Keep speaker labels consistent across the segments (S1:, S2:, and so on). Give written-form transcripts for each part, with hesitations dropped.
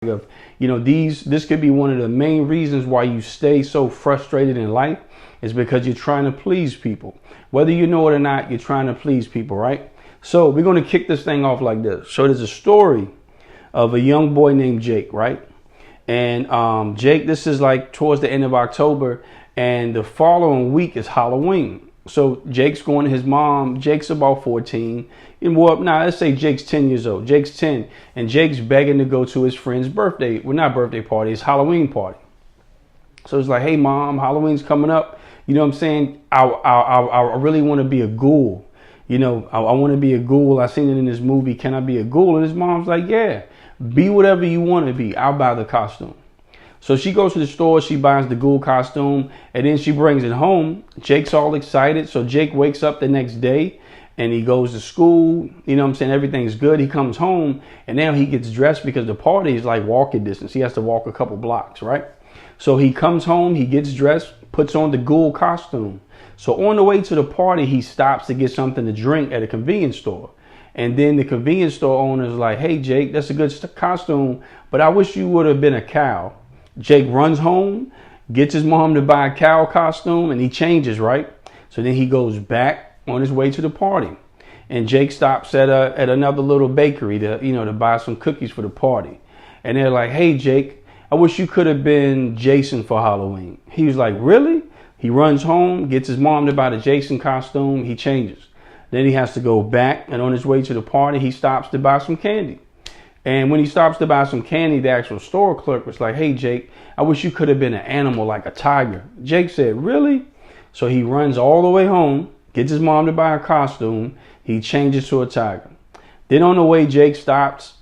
S1: of, this could be one of the main reasons why you stay so frustrated in life, is because you're trying to please people. Whether you know it or not, you're trying to please people, right? So we're going to kick this thing off like this. So there's a story of a young boy named Jake, right? And Jake, this is like towards the end of October, and the following week is Halloween. So Jake's going to his mom. Jake's about 14. And let's say Jake's 10 years old. Jake's 10. And Jake's begging to go to his friend's birthday. Well, not birthday party. It's Halloween party. So it's like, hey, mom, Halloween's coming up. You know what I'm saying? I really want to be a ghoul. I want to be a ghoul. I seen it in this movie. Can I be a ghoul? And his mom's like, yeah, be whatever you want to be. I'll buy the costume. So she goes to the store, she buys the ghoul costume, and then she brings it home. Jake's all excited. So Jake wakes up the next day and he goes to school. You know what I'm saying? Everything's good. He comes home and now he gets dressed because the party is like walking distance. He has to walk a couple blocks, right? So he comes home, he gets dressed, puts on the ghoul costume. So on the way to the party, he stops to get something to drink at a convenience store. And then the convenience store owner is like, hey, Jake, that's a good costume, but I wish you would have been a cow. Jake runs home, gets his mom to buy a cow costume, and he changes, right? So then he goes back on his way to the party. And Jake stops at another little bakery to buy some cookies for the party. And they're like, hey, Jake, I wish you could have been Jason for Halloween. He was like, really? He runs home, gets his mom to buy the Jason costume, he changes. Then he has to go back, and on his way to the party, he stops to buy some candy. And when he stops to buy some candy, the actual store clerk was like, hey, Jake, I wish you could have been an animal like a tiger. Jake said, really? So he runs all the way home, gets his mom to buy a costume. He changes to a tiger. Then on the way, Jake stops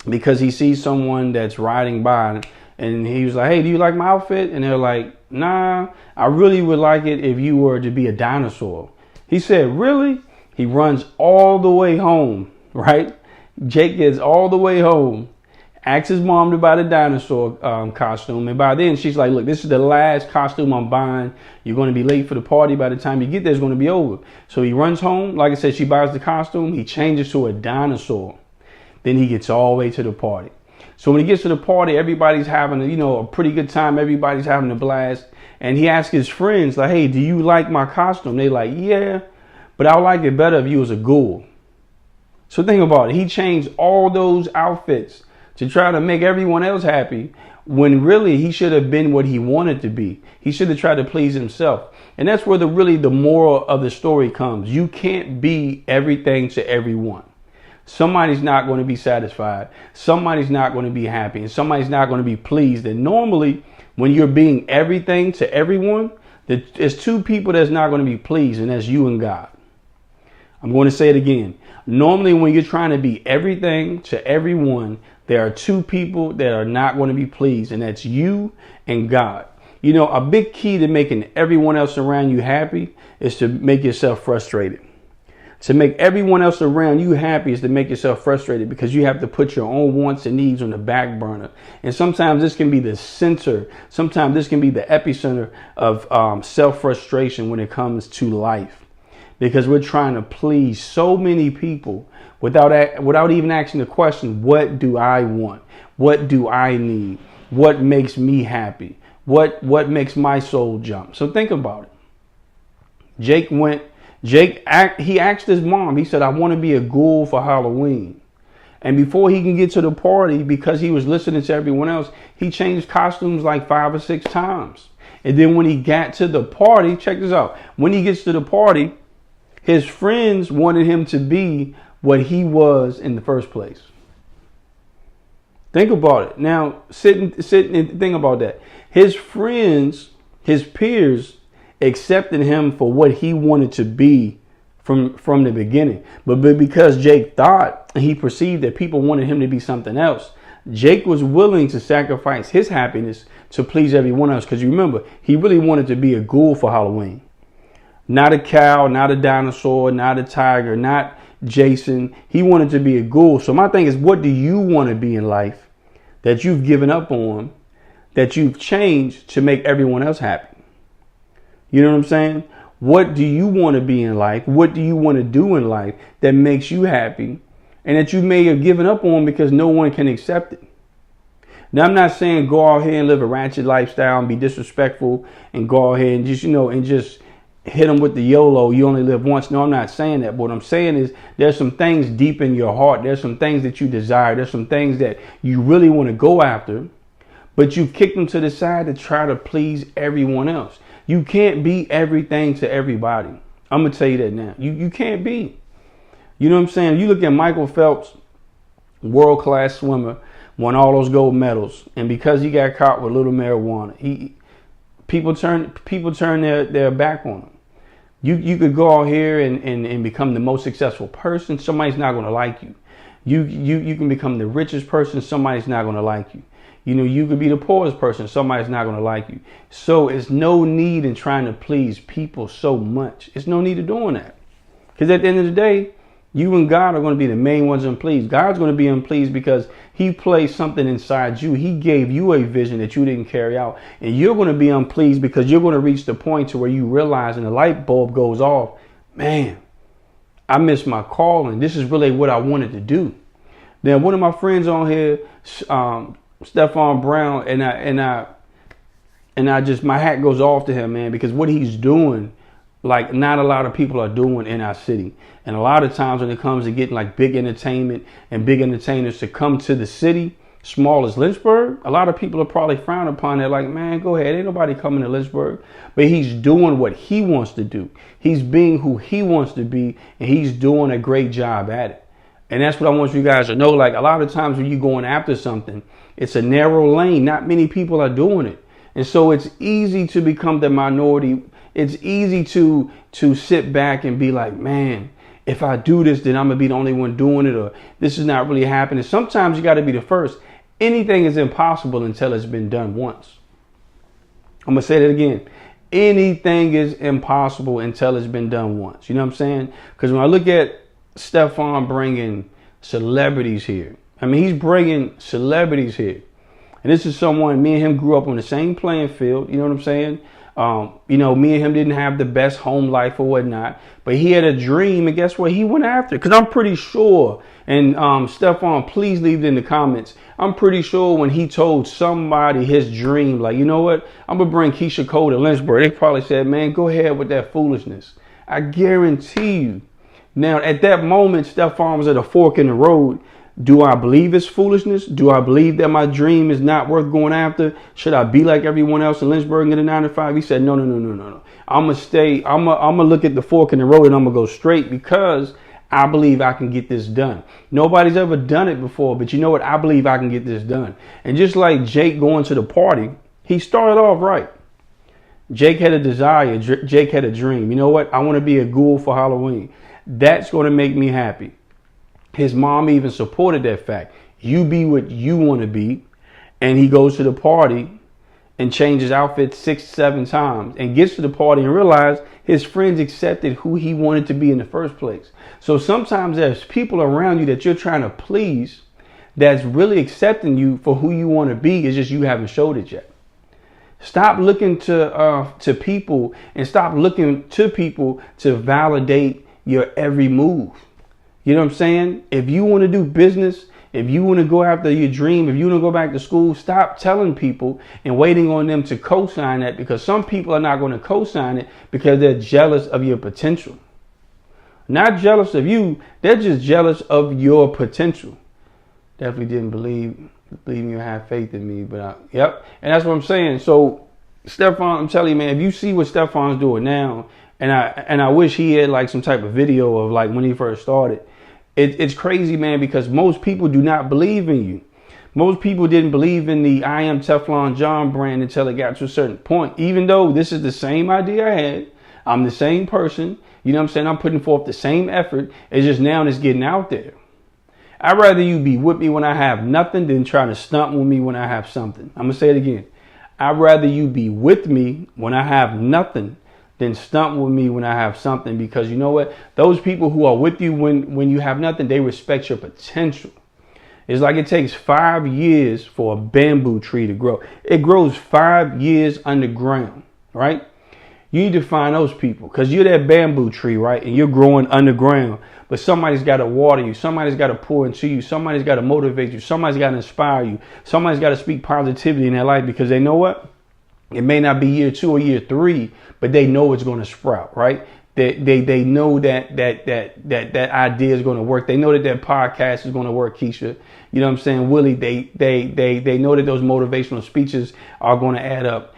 S1: because he sees someone that's riding by. And he was like, hey, do you like my outfit? And they're like, nah, I really would like it if you were to be a dinosaur. He said, really? He runs all the way home, right? Jake gets all the way home, asks his mom to buy the dinosaur costume. And by then she's like, look, this is the last costume I'm buying. You're going to be late for the party. By the time you get there, it's going to be over. So he runs home. Like I said, she buys the costume. He changes to a dinosaur. Then he gets all the way to the party. So when he gets to the party, everybody's having a pretty good time. Everybody's having a blast. And he asks his friends, like, hey, do you like my costume? They're like, yeah, but I would like it better if you was a ghoul. So think about it. He changed all those outfits to try to make everyone else happy, when really he should have been what he wanted to be. He should have tried to please himself. And that's where the moral of the story comes. You can't be everything to everyone. Somebody's not going to be satisfied. Somebody's not going to be happy. And somebody's not going to be pleased. And normally, when you're being everything to everyone, there's two people that's not going to be pleased, and that's you and God. I'm going to say it again. Normally, when you're trying to be everything to everyone, there are two people that are not going to be pleased, and that's you and God. A big key to making everyone else around you happy is to make yourself frustrated. To make everyone else around you happy is to make yourself frustrated, because you have to put your own wants and needs on the back burner. And sometimes this can be the center. Sometimes this can be the epicenter of self-frustration when it comes to life. Because we're trying to please so many people without even asking the question, what do I want? What do I need? What makes me happy? What makes my soul jump? So think about it. He asked his mom, he said, I want to be a ghoul for Halloween. And before he can get to the party, because he was listening to everyone else, he changed costumes like 5 or 6 times. And then when he got to the party, check this out. When he gets to the party, his friends wanted him to be what he was in the first place. Think about it. Now, sit and think about that. His friends, his peers, accepted him for what he wanted to be from the beginning. But because Jake thought and he perceived that people wanted him to be something else, Jake was willing to sacrifice his happiness to please everyone else. Because you remember, he really wanted to be a ghoul for Halloween. Not a cow, not a dinosaur, not a tiger, not Jason. He wanted to be a ghoul. So my thing is, what do you want to be in life that you've given up on, that you've changed to make everyone else happy? You know what I'm saying? What do you want to be in life? What do you want to do in life that makes you happy and that you may have given up on because no one can accept it? Now, I'm not saying go out here and live a ratchet lifestyle and be disrespectful and go out here and just, and just hit them with the YOLO, you only live once. No, I'm not saying that. But what I'm saying is there's some things deep in your heart. There's some things that you desire. There's some things that you really want to go after, but you've kicked them to the side to try to please everyone else. You can't be everything to everybody. I'm going to tell you that now. You can't be. You know what I'm saying? You look at Michael Phelps, world-class swimmer, won all those gold medals, and because he got caught with a little marijuana, people turn their back on him. You could go out here and become the most successful person. Somebody's not going to like you. You can become the richest person. Somebody's not going to like you. You could be the poorest person. Somebody's not going to like you. So it's no need in trying to please people so much. It's no need of doing that. Because at the end of the day, you and God are going to be the main ones unpleased. God's going to be unpleased because he placed something inside you. He gave you a vision that you didn't carry out. And you're going to be unpleased because you're going to reach the point to where you realize and the light bulb goes off. Man, I missed my calling. This is really what I wanted to do. Now, one of my friends on here, Stephon Brown, and I just, my hat goes off to him, man, because what he's doing, like not a lot of people are doing in our city. And a lot of times when it comes to getting like big entertainment and big entertainers to come to the city, small as Lynchburg, a lot of people are probably frowned upon that. Like, man, go ahead. Ain't nobody coming to Lynchburg. But he's doing what he wants to do. He's being who he wants to be. And he's doing a great job at it. And that's what I want you guys to know. Like a lot of times when you're going after something, it's a narrow lane. Not many people are doing it. And so it's easy to become the minority. It's easy to sit back and be like, man, if I do this, then I'm going to be the only one doing it, or this is not really happening. Sometimes you got to be the first. Anything is impossible until it's been done once. I'm going to say that again. Anything is impossible until it's been done once. You know what I'm saying? Because when I look at Stephon bringing celebrities here, I mean, he's bringing celebrities here. And this is someone, me and him grew up on the same playing field. You know what I'm saying? Me and him didn't have the best home life or whatnot, but he had a dream, and guess what? He went after it. Because I'm pretty sure, and Stephon, please leave it in the comments. I'm pretty sure when he told somebody his dream, like, you know what? I'm going to bring Keisha Cole to Lynchburg. They probably said, man, go ahead with that foolishness. I guarantee you. Now, at that moment, Stephon was at a fork in the road. Do I believe it's foolishness? Do I believe that my dream is not worth going after? Should I be like everyone else in Lynchburg and get a 9 to 5? He said, no. I'm going to stay. I'm going to look at the fork in the road and I'm going to go straight because I believe I can get this done. Nobody's ever done it before, but you know what? I believe I can get this done. And just like Jake going to the party, he started off right. Jake had a desire. Jake had a dream. You know what? I want to be a ghoul for Halloween. That's going to make me happy. His mom even supported that fact. You be what you want to be. And he goes to the party and changes outfits 6-7 times and gets to the party and realizes his friends accepted who he wanted to be in the first place. So sometimes there's people around you that you're trying to please that's really accepting you for who you want to be. It's just you haven't showed it yet. Stop looking to people and stop looking to people to validate your every move. You know what I'm saying? If you want to do business, if you want to go after your dream, if you want to go back to school, stop telling people and waiting on them to co-sign that, because some people are not going to co-sign it because they're jealous of your potential. Not jealous of you. They're just jealous of your potential. Definitely didn't believe you have faith in me, but yep. And that's what I'm saying. So Stephon, I'm telling you, man, if you see what Stephon's doing now, and I wish he had like some type of video of like when he first started. It's crazy, man, because most people do not believe in you. Most people didn't believe in the I am TeflonJohn brand until it got to a certain point. Even though this is the same idea I had, I'm the same person. You know what I'm saying? I'm putting forth the same effort. It's just now it's getting out there. I'd rather you be with me when I have nothing than try to stunt with me when I have something. I'm going to say it again. I'd rather you be with me when I have nothing than stunt with me when I have something, because you know what? Those people who are with you when you have nothing, they respect your potential. It's like it takes 5 years for a bamboo tree to grow. It grows 5 years underground, right? You need to find those people, because you're that bamboo tree, right? And you're growing underground, but somebody's got to water you. Somebody's got to pour into you. Somebody's got to motivate you. Somebody's got to inspire you. Somebody's got to speak positivity in their life, because they know what? It may not be year 2 or year 3, but they know it's going to sprout, right? They know that idea is going to work. They know that podcast is going to work, Keisha. You know what I'm saying? Willie, they know that those motivational speeches are going to add up.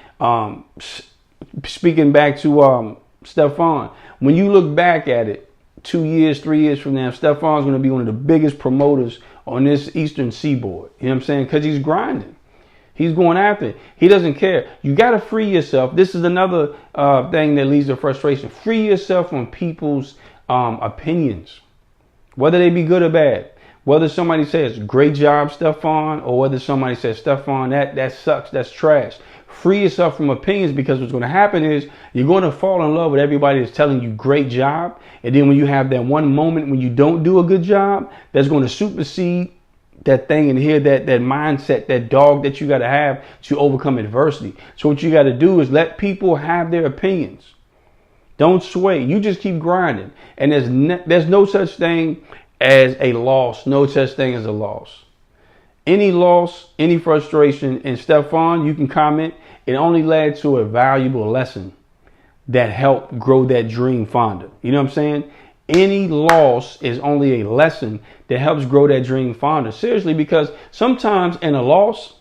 S1: Speaking back to Stefan, when you look back at it 2 years, 3 years from now, Stefan's going to be one of the biggest promoters on this Eastern Seaboard. You know what I'm saying? Because he's grinding. He's going after it. He doesn't care. You got to free yourself. This is another thing that leads to frustration. Free yourself from people's opinions, whether they be good or bad. Whether somebody says, great job, Stefan, or whether somebody says, Stefan, that sucks, that's trash. Free yourself from opinions, because what's going to happen is you're going to fall in love with everybody that's telling you great job. And then when you have that one moment when you don't do a good job, that's going to supersede that thing, and here that mindset, that dog that you got to have to overcome adversity. So what you got to do is let people have their opinions. Don't sway. You just keep grinding. And there's no such thing as a loss. No such thing as a loss. Any loss, any frustration, and Stefan, you can comment, it only led to a valuable lesson that helped grow that dream fonder. You know what I'm saying? Any loss is only a lesson that helps grow that dream fonder. Seriously, because sometimes in a loss,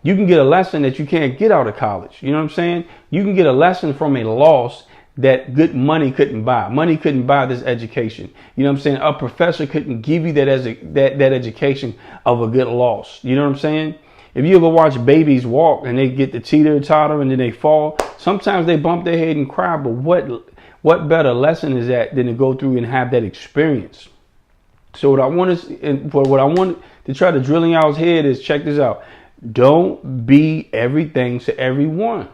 S1: you can get a lesson that you can't get out of college. You know what I'm saying? You can get a lesson from a loss that good money couldn't buy. Money couldn't buy this education. You know what I'm saying? A professor couldn't give you that education of a good loss. You know what I'm saying? If you ever watch babies walk and they get the teeter-totter and then they fall, sometimes they bump their head and cry. But what better lesson is that than to go through and have that experience? So what I want to try to drill in y'all's head is, check this out. Don't be everything to everyone.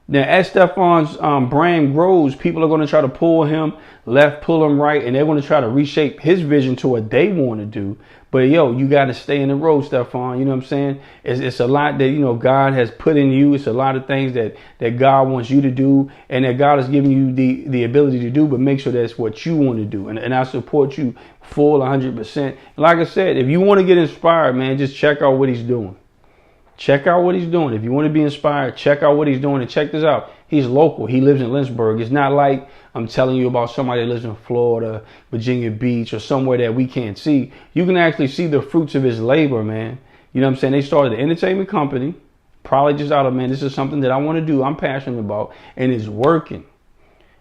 S1: Now, as Stefan's brand grows, people are going to try to pull him left, pull him right, and they're going to try to reshape his vision to what they want to do. But yo, you got to stay in the road, Stefan. You know what I'm saying? It's a lot that, you know, God has put in you. It's a lot of things that God wants you to do, and that God has given you the ability to do. But make sure that's what you want to do, and I support you full 100%. Like I said, if you want to get inspired, man, just check out what he's doing. Check out what he's doing. If you want to be inspired, check out what he's doing. And check this out. He's local. He lives in Lynchburg. It's not like I'm telling you about somebody that lives in Florida, Virginia Beach, or somewhere that we can't see. You can actually see the fruits of his labor, man. You know what I'm saying? They started an entertainment company, probably just out of, man, this is something that I want to do, I'm passionate about, and it's working.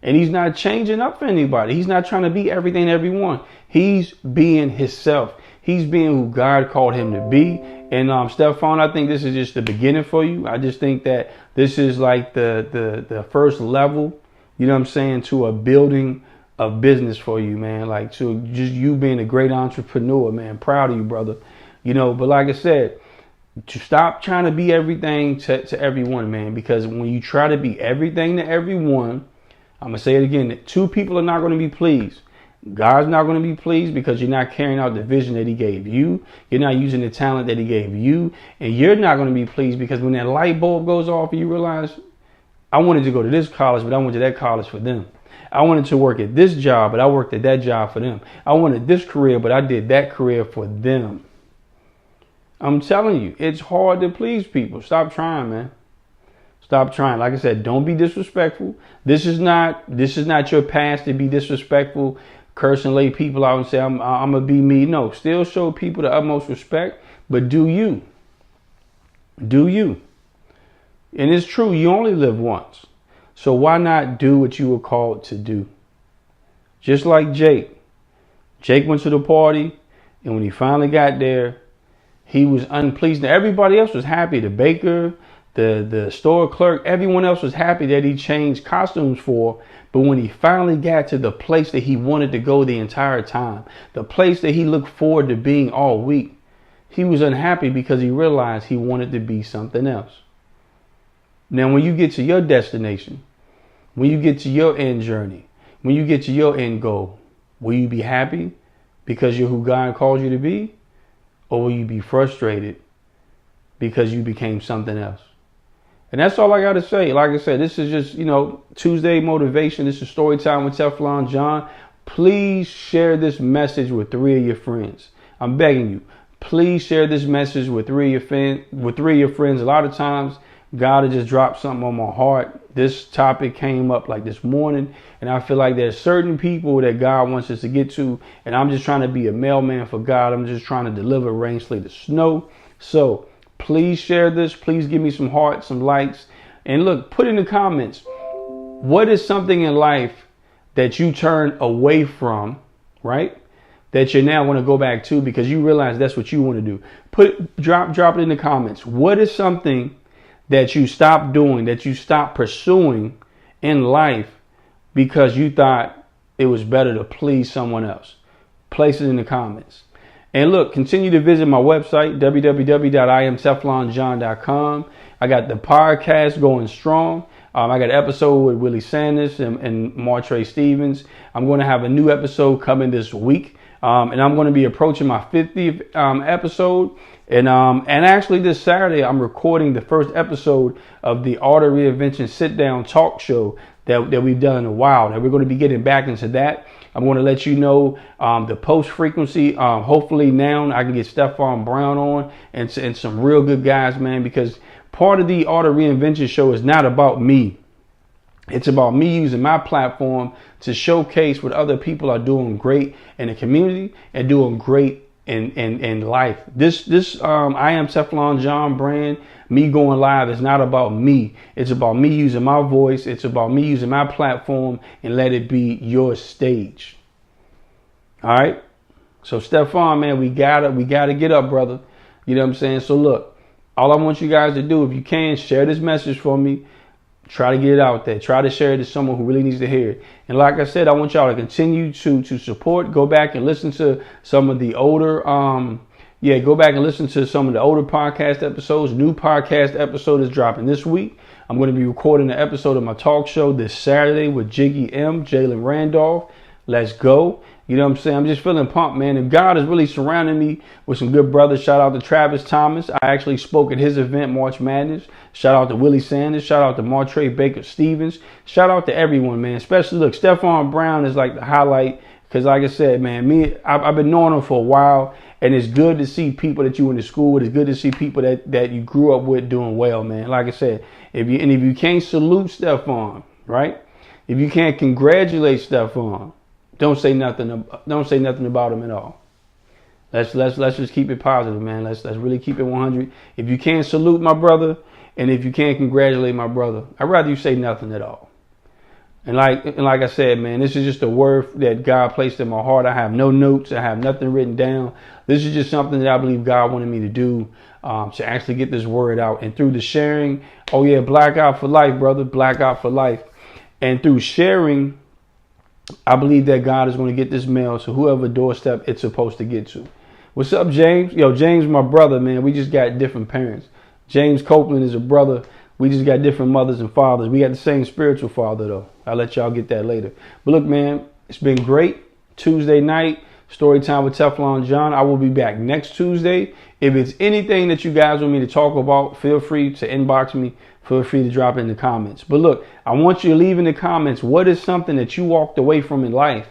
S1: And he's not changing up for anybody. He's not trying to be everything to everyone. He's being himself. He's being who God called him to be. And Stefan, I think this is just the beginning for you. I just think that this is like the first level, you know what I'm saying, to a building of business for you, man. Like to just you being a great entrepreneur, man. Proud of you, brother. You know, but like I said, to stop trying to be everything to everyone, man. Because when you try to be everything to everyone, I'm going to say it again, two people are not going to be pleased. God's not going to be pleased because you're not carrying out the vision that he gave you. You're not using the talent that he gave you. And you're not going to be pleased because when that light bulb goes off and you realize, I wanted to go to this college, but I went to that college for them. I wanted to work at this job, but I worked at that job for them. I wanted this career, but I did that career for them. I'm telling you, it's hard to please people. Stop trying, man. Stop trying. Like I said, don't be disrespectful. This is not your past to be disrespectful, curse and lay people out and say, I'm going to be me. No, still show people the utmost respect, but do you. Do you. And it's true, you only live once. So why not do what you were called to do? Just like Jake. Jake went to the party, and when he finally got there, he was unpleased. Now, everybody else was happy. The baker, the store clerk, everyone else was happy that he changed costumes for. But when he finally got to the place that he wanted to go the entire time, the place that he looked forward to being all week, he was unhappy because he realized he wanted to be something else. Now, when you get to your destination, when you get to your end journey, when you get to your end goal, will you be happy because you're who God called you to be? Or will you be frustrated because you became something else? And that's all I got to say. Like I said, this is just, Tuesday motivation. This is story time with Teflon John. Please share this message with 3 of your friends. I'm begging you. Please share this message with 3 of your friends. A lot of times, God has just dropped something on my heart. This topic came up like this morning, and I feel like there's certain people that God wants us to get to, and I'm just trying to be a mailman for God. I'm just trying to deliver rain, sleet, or snow. So please share this. Please give me some hearts, some likes, and look, put in the comments, what is something in life that you turn away from, right? That you're now going to go back to because you realize that's what you want to do. Drop it in the comments. What is something that you stopped doing, that you stopped pursuing in life because you thought it was better to please someone else? Place it in the comments. And look, continue to visit my website, www.iamteflonjohn.com. I got the podcast going strong. I got an episode with Willie Sanders and Martre Stevens. I'm going to have a new episode coming this week. And I'm going to be approaching my 50th episode. And actually this Saturday, I'm recording the first episode of the Art of Reinvention sit-down talk show that we've done in a while. Now, we're going to be getting back into that. I'm going to let you know the post frequency. Hopefully now I can get Stefan Brown on and some real good guys, man, because part of the Art of Reinvention show is not about me. It's about me using my platform to showcase what other people are doing great in the community and doing great in life. This I Am Teflon John brand, me going live, is not about me. It's about me using my voice. It's about me using my platform and let it be your stage. All right. So Stefan, man, we gotta get up, brother. You know what I'm saying? So look, all I want you guys to do, if you can, share this message for me. Try to get it out there. Try to share it to someone who really needs to hear it. And like I said, I want y'all to continue to support. Go back and listen to some of the older, go back and listen to some of the older podcast episodes. New podcast episode is dropping this week. I'm going to be recording an episode of my talk show this Saturday with Jiggy M, Jalen Randolph. Let's go. You know what I'm saying? I'm just feeling pumped, man. And God is really surrounding me with some good brothers. Shout out to Travis Thomas. I actually spoke at his event, March Madness. Shout out to Willie Sanders. Shout out to Martre Baker Stevens. Shout out to everyone, man. Especially, look, Stefan Brown is like the highlight. Because like I said, man, I've been knowing him for a while. And it's good to see people that you went to school with. It's good to see people that you grew up with doing well, man. Like I said, if you can't salute Stefan, right? If you can't congratulate Stefan, don't say nothing about him at all. Let's just keep it positive, man. Let's really keep it 100. If you can't salute my brother, and if you can't congratulate my brother, I'd rather you say nothing at all. And like I said, man, this is just a word that God placed in my heart. I have no notes. I have nothing written down. This is just something that I believe God wanted me to do, to actually get this word out. And through the sharing, oh yeah, blackout for life, brother, blackout for life. And through sharing, I believe that God is going to get this mail to whoever doorstep it's supposed to get to. What's up, James? Yo, James, my brother, man. We just got different parents. James Copeland is a brother. We just got different mothers and fathers. We got the same spiritual father, though. I'll let y'all get that later. But look, man, it's been great. Tuesday night, story time with Teflon John. I will be back next Tuesday. If it's anything that you guys want me to talk about, feel free to inbox me. Feel free to drop it in the comments. But look, I want you to leave in the comments, what is something that you walked away from in life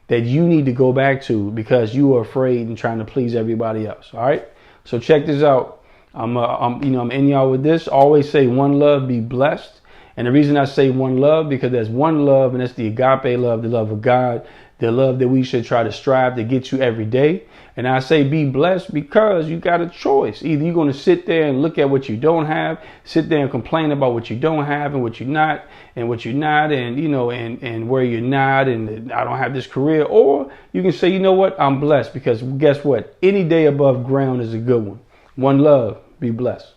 S1: that you need to go back to because you were afraid and trying to please everybody else. All right. So check this out. I'm in y'all with this. Always say one love, be blessed. And the reason I say one love, because there's one love, and that's the agape love, the love of God, the love that we should try to strive to get to every day. And I say be blessed because you got a choice. Either you're going to sit there and look at what you don't have, sit there and complain about what you don't have and what you're not, and what you're not, and and where you're not, and I don't have this career. Or you can say, you know what, I'm blessed, because guess what? Any day above ground is a good one. One love, be blessed.